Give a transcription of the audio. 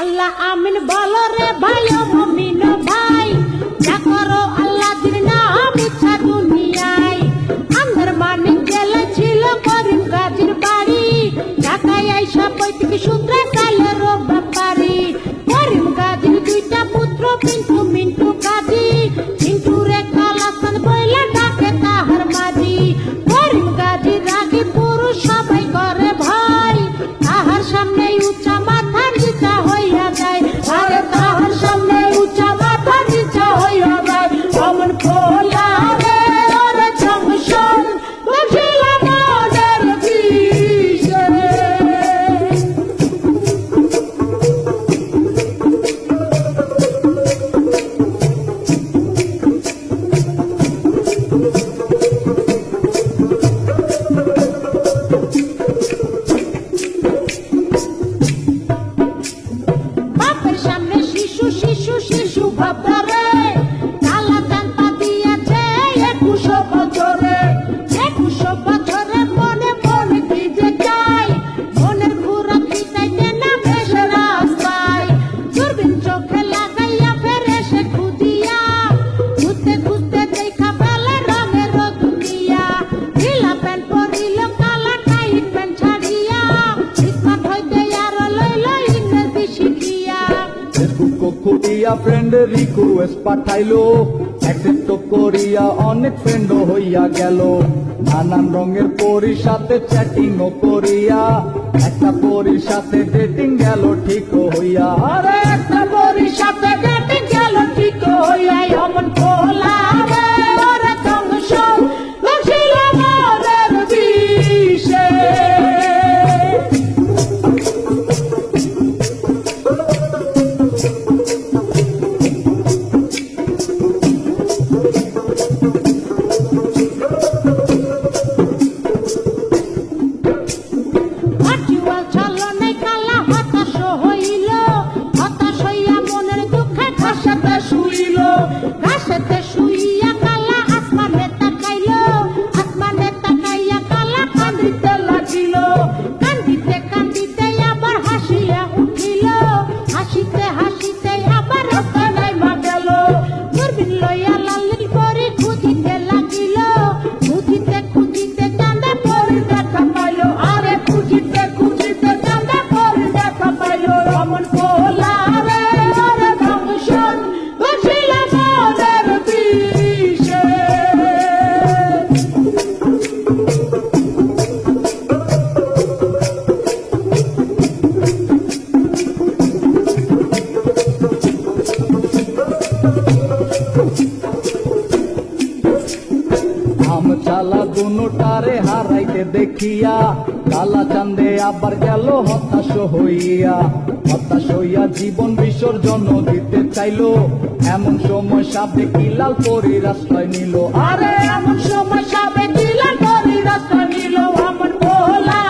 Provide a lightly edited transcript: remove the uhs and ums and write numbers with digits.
আল্লাহ আমিন বলো রে ভাই ও মুমিন ভাই, যা করো আল্লাহ দিন নাম ইচ্ছা দুনিয়ায়। আন্ধার মানিক জেলে ছিল করিম গাজীর বাড়ি, ঢাকায় আইসা পৈতৃক সূত্রে কালের ব্যাপারী। করিম গাজীর দুইটা পুত্র পিন্টু মিন্টু গাজী, মিন্টু রে কালাসান বইলে ডাকে তাহার মাঝি। করিম গাজী রাগী পুরুষ সবাই করে ভয়, তাহার সামনে উঁচা মাথা নিচা হইয়া যায়। আরে তাহার সামনে উঁচা মাথা নিচা হইয়া যায়। অমন খোলা রে ওরে জংশন বসিল মনের বিষে। বাপের সামনে শিশু শিশু শিশু ভাবতারে, কালা চাম্পা দিয়েছে 21 বছরে। 21 বছরে মনে মনে কি যে চাই, মনের ঘুরা পিটাইতে না ভেসে রাস্তায়। দূরবীন চোখে লাগাইয়া ফের এসে খুঁজিয়া, খুঁজতে খুঁজতে দেখা পেলে রঙের দুনিয়া। ঢিলা প্যান্ট পরিল কালা টাইট প্যান্ট ছাড়িয়া, ইস্পাত হইতে আর লইল ইংরেজি শিখিয়া। ফেসবুক খুলিয়া ফ্রেন্ড রিকোয়েস্ট পাঠাইলো, অ্যাকসেপ্ট করিয়া অনেক ফ্রেন্ড হইয়া গেল। নানান রঙের পরির সাথে চ্যাটিং করিয়া, একটা পরির সাথে ডেটিং গেল ঠিক হইয়া। আরে একটা পরির সাথে ডেটিং গেল ঠিক হইয়া। অমন খোলা রে ওরে জংশন বসিল মনের বিষে। ভার্চুয়াল ছলনায় কালা হতাশ হইল, হতাশ হইয়া মনের দুঃখে ঘাসেতে শুইল। ঘাসেতে শুইয়া কালা আসমানে তাকাইল, আসমানে তাকাইয়া কালা কান্দিতে লাগিল। কান্দিতে কান্দিতে আবার হাসিয়া উঠিল, হাসিতে হাসিতে আবার রাস্তায় নাইমা গেল। দূরবীন লইয়া লালির পরি খুঁজিতে লাগিল, খুঁজিতে খুঁজিতে চাঁদে পরির দেখা পাইল। আরে খুঁজিতে খুঁজিতে চাঁদে পরির দেখা পাইল। অমন খোলা রে ওরে জংশন বসিল মনের বিষে। আম চালা দুটারে হারাইতে দেখিয়া, কালা চান্দে আবার গেল হতাশ হইয়া। হতাশ হইয়া জীবন বিসর্জন দিতে চাইলো, এমন সময় সাপে কিলাল পরির আশ্রয় নিল। আরে এমন সময় সাপে দিলা পরির আশ্রয় নিল। অমন খোলা